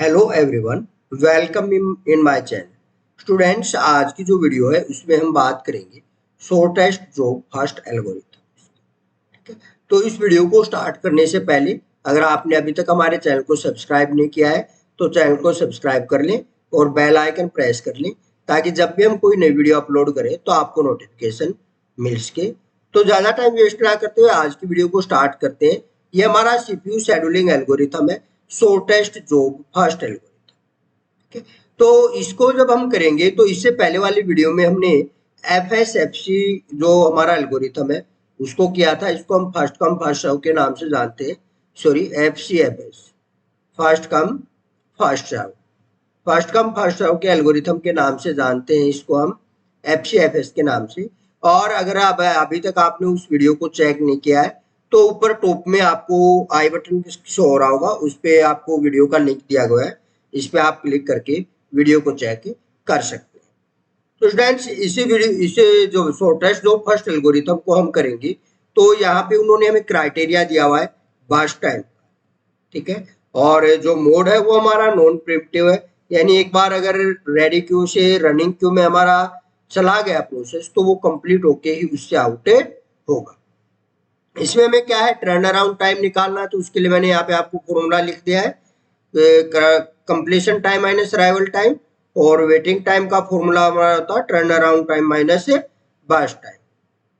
Hello everyone, welcome in my channel. Students, आज की जो वीडियो है उसमें हम बात करेंगे शॉर्टेस्ट जॉब फर्स्ट एल्गोरिथम। तो इस वीडियो को स्टार्ट करने से पहले अगर आपने अभी तक हमारे चैनल को सब्सक्राइब नहीं किया है तो चैनल को सब्सक्राइब कर लें और बेल आइकन प्रेस कर लें ताकि जब भी हम कोई नई वीडियो अपलोड करें तो आपको नोटिफिकेशन मिल सके। तो ज़्यादा टाइम वेस्ट ना करते हुए आज की वीडियो को स्टार्ट करते हैं। ये हमारा सीपीयू शेड्यूलिंग एल्गोरिथम है, शॉर्टेस्ट जॉब फर्स्ट एल्गोरिथम। ठीक है, तो इसको जब हम करेंगे तो इससे पहले वाली वीडियो में हमने एफएसएफसी जो हमारा एल्गोरिथम है उसको किया था। इसको हम फर्स्ट कम फर्स्ट सर्व के नाम से जानते हैं। Sorry, FCFS, first come first serve, first come first serve के एल्गोरिथम के नाम से जानते हैं इसको हम एफसीएफएस के नाम से। और अगर आप अभी तक आपने उस वीडियो को चेक नहीं किया है तो ऊपर टॉप में आपको आई बटन शो हो रहा होगा, उस पर आपको वीडियो का लिंक दिया गया है, इस पे आप क्लिक करके वीडियो को चेक कर सकते हैं। तो स्टूडेंट्स, इसे जो शॉर्टेस्ट जो फर्स्ट एल्गोरिथम को हम करेंगे तो यहाँ पे उन्होंने हमें क्राइटेरिया दिया हुआ है बर्स्ट टाइम। ठीक है, और जो मोड है वो हमारा नॉन प्रिमिटिव है, यानी एक बार अगर रेडी क्यू से रनिंग क्यू में हमारा चला गया प्रोसेस तो वो कंप्लीट होके ही उससे आउटेड होगा। इसमें हमें क्या है, टर्न अराउंड टाइम निकालना है, तो उसके लिए मैंने यहाँ पे आपको फॉर्मूला लिख दिया है, completion time minus arrival time, और वेटिंग टाइम का फॉर्मूला हमारा होता है turn around time minus burst time.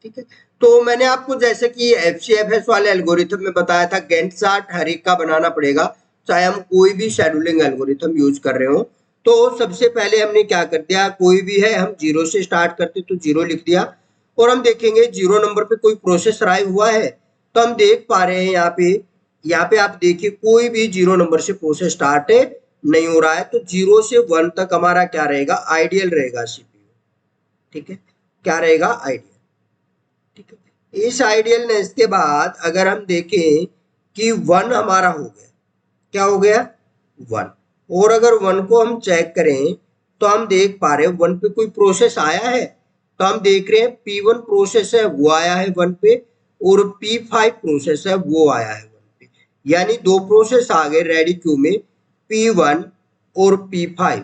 ठीक है, तो मैंने आपको जैसे कि एफसीएफएस वाले एल्गोरिथम में बताया था गैंट चार्ट हर एक का बनाना पड़ेगा, चाहे हम कोई भी शेड्यूलिंग एल्गोरिथम यूज कर रहे हो। तो सबसे पहले हमने क्या कर दिया, कोई भी है हम जीरो से स्टार्ट करते तो जीरो लिख दिया, और हम देखेंगे जीरो नंबर पे कोई प्रोसेस अराइव हुआ है तो हम देख पा रहे हैं यहाँ पे आप देखिए कोई भी जीरो नंबर से प्रोसेस स्टार्ट नहीं हो रहा है। तो जीरो से वन तक हमारा क्या रहेगा, आइडियल रहेगा सीपीयू। ठीक है, क्या रहेगा, आइडियल। ठीक है, इस आइडियलनेस के बाद अगर हम देखें कि वन हमारा हो गया, क्या हो गया, वन, और अगर वन को हम चेक करें तो हम देख पा रहे हैं वन पे कोई प्रोसेस आया है, तो हम देख रहे हैं P1 प्रोसेस है वो आया है वन पे, और P5 प्रोसेस है वो आया है वन पे, यानी दो प्रोसेस आ गए रेडी क्यू में, P1 और P5।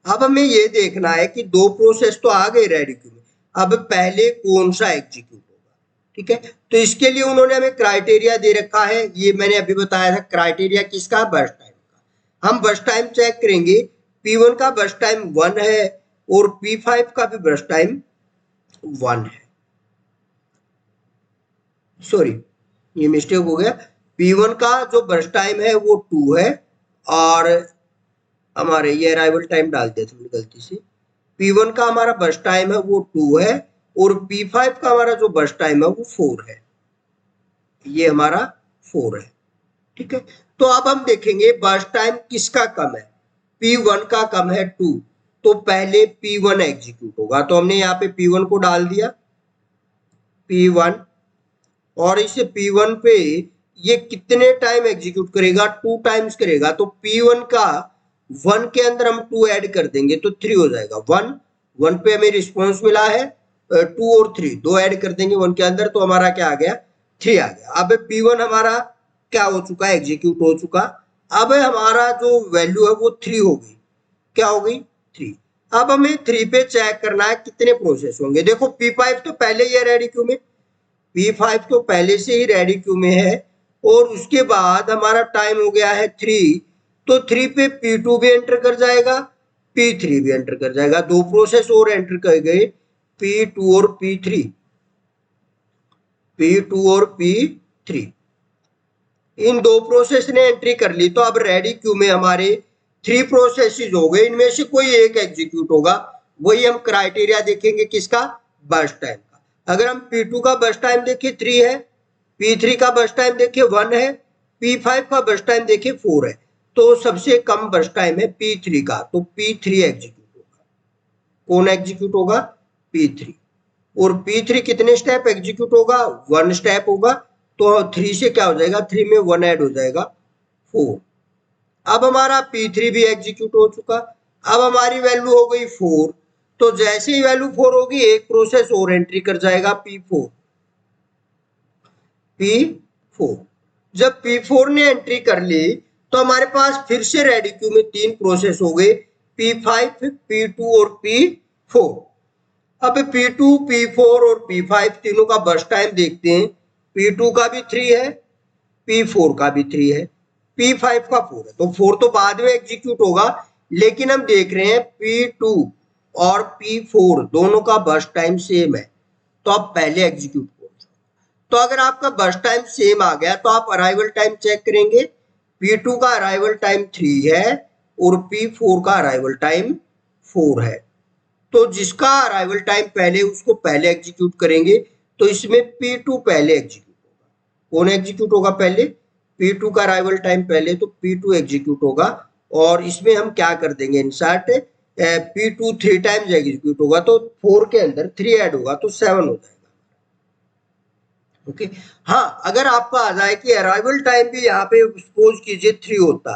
अब हमें ये देखना है कि दो प्रोसेस तो आ गए रेडी क्यू में, अब पहले कौन सा एग्जीक्यूट होगा। ठीक है, तो इसके लिए उन्होंने हमें क्राइटेरिया दे रखा है, ये मैंने अभी बताया था, क्राइटेरिया किसका, बर्स्ट टाइम का। हम बर्स्ट टाइम चेक करेंगे, P1 का बर्स्ट टाइम 1 है और P5 का भी बर्स्ट टाइम 1 है। सॉरी, ये मिस्टेक हो गया, P1 का जो बर्स्ट टाइम है वो 2 है, और हमारे ये अराइवल टाइम डाल दिया था मैंने गलती से। P1 का हमारा बर्स्ट टाइम है वो 2 है, और P5 का हमारा जो बर्स्ट टाइम है वो 4 है, ये हमारा 4 है। ठीक है, तो अब हम देखेंगे बर्स्ट टाइम किसका कम है, P1 का कम है 2, तो पहले P1 एग्जीक्यूट होगा, तो हमने यहाँ पे P1 को डाल दिया, P1, और इस P1 पे ये कितने टाइम एग्जीक्यूट करेगा, 2 टाइम्स करेगा, तो P1 का 1 के अंदर हम 2 ऐड कर देंगे तो 3 हो जाएगा। 1 पे हमें रिस्पॉन्स मिला है, 2 और 3 दो ऐड कर देंगे 1 के अंदर तो हमारा क्या आ गया, 3 आ गया। अब P1 हमारा क्या हो चुका है, एग्जीक्यूट हो चुका। अब हमारा जो वैल्यू है वो 3 हो गई, क्या हो गई, 3। अब हमें 3 पे चेक करना है कितने प्रोसेस होंगे। देखो P5 तो पहले ही है रेडी क्यू में, P5 तो पहले से ही रेडी क्यू में है, और उसके बाद हमारा टाइम हो गया है 3, तो 3 पे P2 भी एंटर कर जाएगा, P3 भी एंटर कर जाएगा, दो प्रोसेस और एंटर कर गए, P2 और P3, P2 और P3, इन दो प्रोसेस ने एंट्री कर ली। तो अब रेडी क्यू में हमारे 3 प्रोसेसेस हो गए, इनमें से कोई एक एग्जीक्यूट होगा, वही हम क्राइटेरिया देखेंगे किसका, बर्स्ट टाइम का। अगर हम P2 का बर्स्ट टाइम देखें 3 है, P3 का बर्स्ट टाइम देखें 1 है, P5 का बर्स्ट टाइम देखें 4 है, तो सबसे कम बर्स्ट टाइम है P3 का, तो P3 एग्जीक्यूट होगा। कौन एग्जीक्यूट होगा, P3, और P3 कितने स्टेप एग्जीक्यूट होगा, 1 स्टेप होगा, तो 3 से क्या हो जाएगा, 3 में 1 ऐड हो जाएगा, 4। अब हमारा P3 भी एग्जीक्यूट हो चुका, अब हमारी वैल्यू हो गई 4, तो जैसे ही वैल्यू 4 होगी एक प्रोसेस और एंट्री कर जाएगा P4। जब P4 ने एंट्री कर ली तो हमारे पास फिर से रेडी क्यू में 3 प्रोसेस हो गए, P5, P2 और P4। अब P2, P4 और P5 तीनों का बर्स्ट टाइम देखते हैं। P2 का भी 3 है, P4 का भी 3 है, P5 का 4 है। तो 4 तो बाद में एग्जीक्यूट होगा, लेकिन हम देख रहे हैं P2 और P4 दोनों का बर्स्ट टाइम सेम है, तो आप पहले एग्जीक्यूट करो। तो अगर आपका बर्स्ट टाइम सेम आ गया तो आप अराइवल टाइम चेक करेंगे। P2 का अराइवल टाइम 3 है और P4 का अराइवल टाइम 4 है। तो जिसका अराइवल टाइम पहले उसको पहले एग्जीक्यूट करेंगे। तो इसमें P2 पहले एग्जीक्यूट होगा। कौन एग्जीक्यूट होगा पहले? P2 का अराइवल टाइम पहले, तो P2 एग्जीक्यूट होगा। और इसमें हम क्या कर देंगे, इंसर्ट P2 3 टाइम्स एग्जीक्यूट होगा, तो 4 के अंदर 3 ऐड होगा तो 7 हो जाएगा। ओके। हाँ, अगर आपका आ जाए कि अराइवल टाइम भी यहाँ पे सपोज कीजिए 3 होता,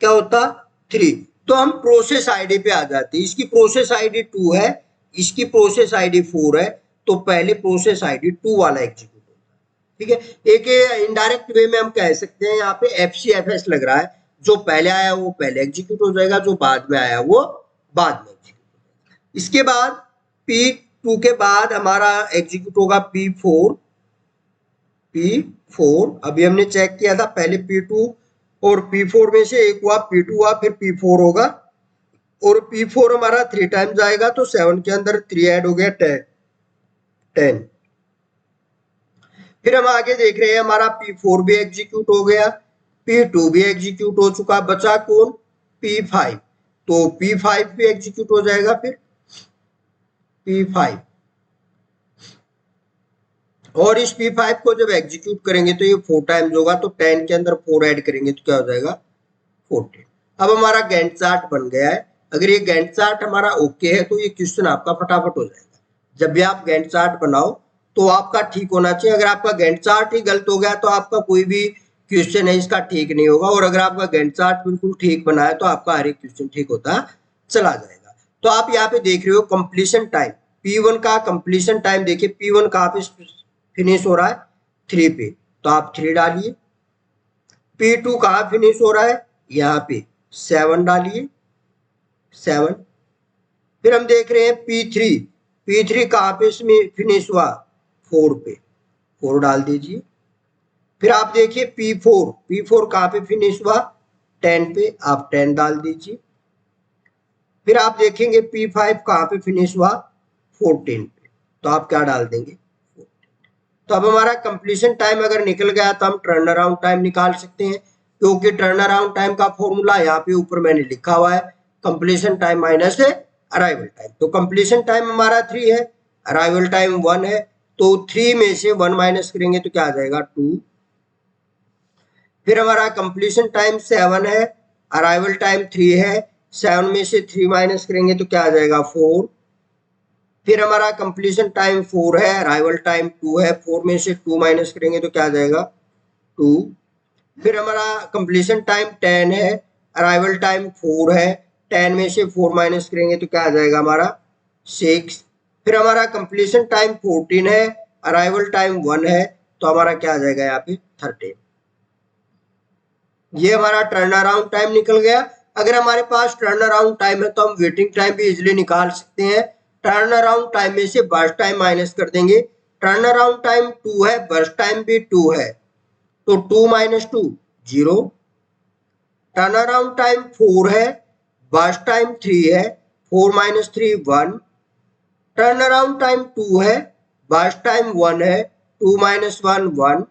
क्या होता 3, तो हम प्रोसेस आईडी पे आ जाते। इसकी प्रोसेस आईडी 2 है, इसकी प्रोसेस आईडी 4 है, तो पहले प्रोसेस आईडी 2 वाला एग्जीक्यूट होता है। ठीक है। एक इनडायरेक्ट वे में हम कह सकते हैं, यहाँ पे FCFS लग रहा है, जो पहले आया वो पहले एग्जीक्यूट हो जाएगा, जो बाद में आया वो बाद में एग्जीक्यूट हो जाएगा। इसके बाद P2 के बाद हमारा एग्जीक्यूट होगा P4। अभी हमने चेक किया था, पहले P2 और P4 में से एक हुआ, P2 हुआ, फिर P4 होगा, और P4 हमारा 3 टाइम्स आएगा, तो 7 के अंदर 3 ऐड हो गया 10। फिर हम आगे देख रहे हैं, हमारा P4 भी एग्जीक्यूट हो गया, P2 भी एग्जीक्यूट हो चुका, बचा कौन? P5। तो P5 भी एग्जीक्यूट हो जाएगा। फिर P5, और इस P5 को जब एग्जीक्यूट करेंगे तो ये 4 टाइम्स होगा, तो 10 के अंदर 4 ऐड करेंगे तो क्या हो जाएगा 14। अब हमारा गैंट चार्ट बन गया है। अगर ये गैंट चार्ट हमारा ओके है तो ये क्वेश्चन आपका फटाफट हो जाएगा। जब भी आप गैंट चार्ट बनाओ तो आपका ठीक होना चाहिए। अगर आपका गैंट चार्ट ही गलत हो गया तो आपका कोई भी क्वेश्चन है इसका ठीक नहीं होगा, और अगर आपका गैंट चार्ट बिल्कुल ठीक बना है तो आपका हर एक क्वेश्चन ठीक होता चला जाएगा। तो आप यहाँ पे देख रहे हो कंप्लीशन टाइम, P1 का कंप्लीशन टाइम देखिए, P1 कहाँ पे फिनिश हो रहा है 3 पे, तो आप 3 डालिए। P2 कहाँ फिनिश हो रहा है, यहाँ पे 7 डालिए, 7। फिर हम देख रहे हैं P3 कहाँ पे इसमें फिनिश हुआ 4 पे, 4 डाल दीजिए। फिर आप देखिए P4 कहाँ पे फिनिश हुआ 10 पे, आप 10 डाल दीजिए। फिर आप देखेंगे P5 कहाँ पे फिनिश हुआ 14 पे, तो आप क्या डाल देंगे 14। तो अब हमारा कंप्लीशन टाइम अगर निकल गया तो हम टर्न अराउंड टाइम निकाल सकते हैं, क्योंकि टर्न अराउंड टाइम का फॉर्मूला यहाँ पे ऊपर मैंने लिखा हुआ है, completion time minus arrival time. तो कंप्लीशन टाइम हमारा 3 है, अराइवल टाइम 1 है, तो 3 में से 1 माइनस करेंगे तो क्या आ जाएगा 2। फिर हमारा कंप्लीशन टाइम 7 है, अराइवल टाइम 3 है, 7 में से 3 माइनस करेंगे तो क्या आ जाएगा 4। फिर हमारा कंप्लीशन टाइम 4 है, अराइवल टाइम 2 है, 4 में से 2 माइनस करेंगे तो क्या आ जाएगा 2। फिर हमारा कंप्लीशन टाइम 10 है, अराइवल टाइम 4 है, 10 में से 4 माइनस करेंगे तो क्या आ जाएगा हमारा 6। फिर हमारा कंप्लीशन टाइम 14 है, अराइवल टाइम 1 है, तो हमारा क्या आ जाएगा यहाँ पे 13। ये हमारा टर्न अराउंड टाइम निकल गया। अगर हमारे पास टर्न अराउंड टाइम है तो हम वेटिंग टाइम भी इजिली निकाल सकते हैं। टर्न अराउंड टाइम में से बर्स्ट टाइम माइनस कर देंगे। टर्न अराउंड टाइम 2 है, बर्स्ट टाइम भी 2 है, तो 2 माइनस 2 0। टर्न अराउंड टाइम 4 है, बर्स्ट टाइम 3 है, 4 माइनस 3 1। टर्न अराउंड टाइम 2 है, बर्स्ट टाइम 1 है, 2 माइनस 1 1।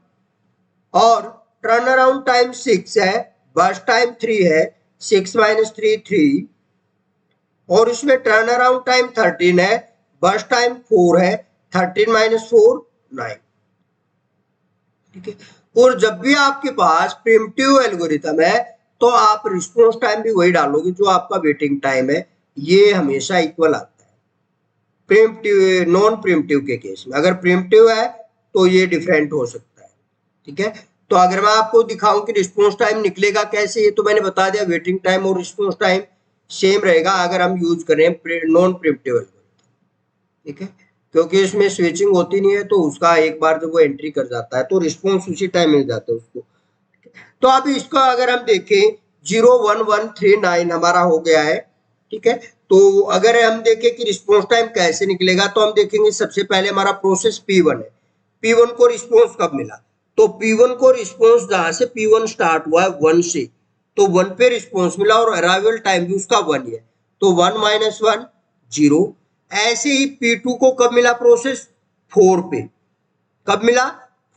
और टर्न अराउंड टाइम 6 है, बर्स्ट टाइम 3 है, 6 माइनस 3 3। और इसमें टर्न अराउंड टाइम 13 है, बर्स्ट टाइम 4 है, 13 माइनस 4 9। ठीक है। और जब भी आपके पास प्रिमिटिव एल्गोरिथम है तो आप रिस्पॉन्स टाइम भी वही डालोगे जो आपका वेटिंग टाइम है, ये हमेशा इक्वल आता है प्रिमिटिव नॉन प्रिमिटिव के केस में। अगर प्रिमिटिव है तो ये डिफरेंट हो सकता है। ठीक है। तो अगर मैं आपको दिखाऊं कि रिस्पॉन्स टाइम निकलेगा कैसे, ये तो मैंने बता दिया, वेटिंग टाइम और रिस्पॉन्स टाइम सेम रहेगा अगर हम यूज करें नॉन प्रिमिटिव एल्गोरिथम। ठीक है, क्योंकि इसमें स्विचिंग होती नहीं है, तो उसका एक बार जब वो एंट्री कर जाता है तो रिस्पॉन्स उसी टाइम मिल जाता है उसको। तो अब इसका अगर हम देखें 01139 हमारा हो गया है, ठीक है। तो अगर हम देखें कि रिस्पॉन्स टाइम कैसे निकलेगा, तो हम देखेंगे सबसे पहले हमारा प्रोसेस P1 है। P1 को रिस्पॉन्स कब मिला, तो P1 को रिस्पॉन्स जहां से P1 स्टार्ट हुआ है 1 से, तो 1 पे रिस्पॉन्स मिला और अराइवल टाइम भी उसका 1 ही है, तो 1 - 1 0। ऐसे ही P2 को कब मिला प्रोसेस 4 पे, कब मिला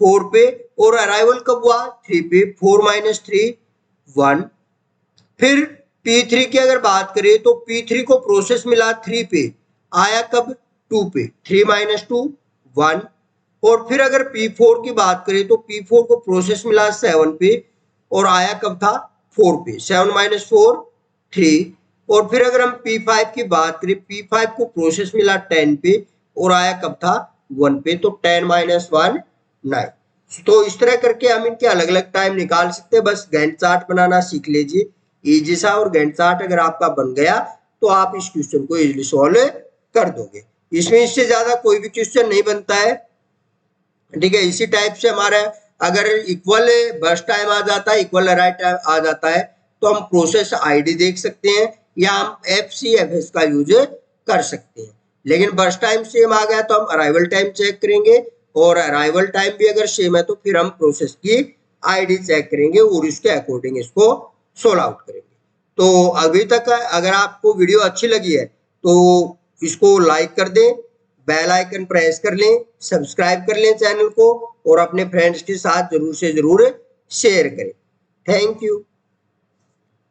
4 पे, और अराइवल कब हुआ 3 पे, 4 - 3 1। फिर P3 की अगर बात करें तो P3 को प्रोसेस मिला 3 पे, आया कब 2 पे, 3 - 2 1। और फिर अगर P4 की बात करें तो P4 को प्रोसेस मिला 7 पे और आया कब था 4 पे, 7 - 4 3। और फिर अगर हम P5 की बात करें, P5 को प्रोसेस मिला 10 पे और आया कब था 1 पे, तो 10 - 1 9। तो इस तरह करके हम इनके अलग अलग टाइम निकाल सकते हैं। बस गैंट चार्ट बनाना सीख लीजिए, इजी सा। और गैंट चार्ट अगर आपका बन गया तो आप इस क्वेश्चन को इजीली सॉल्व कर दोगे। इसमें इससे ज्यादा कोई भी क्वेश्चन नहीं बनता है, ठीक है। इसी टाइप से हमारा अगर इक्वल बस टाइम आ जाता है, इक्वल अराइव टाइम आ जाता है, तो हम प्रोसेस आईडी देख सकते हैं या हम FCFS का यूज कर सकते हैं। लेकिन बस टाइम सेम आ गया तो हम अराइवल टाइम चेक करेंगे, और अराइवल टाइम भी अगर सेम है तो फिर हम प्रोसेस की आईडी चेक करेंगे और इसके अकॉर्डिंग इसको सोल्व आउट करेंगे। तो अभी तक अगर आपको वीडियो अच्छी लगी है तो इसको लाइक कर दें, बेल आइकन प्रेस कर लें, सब्सक्राइब कर लें चैनल को, और अपने फ्रेंड्स के साथ जरूर से जरूर शेयर करें। Thank you.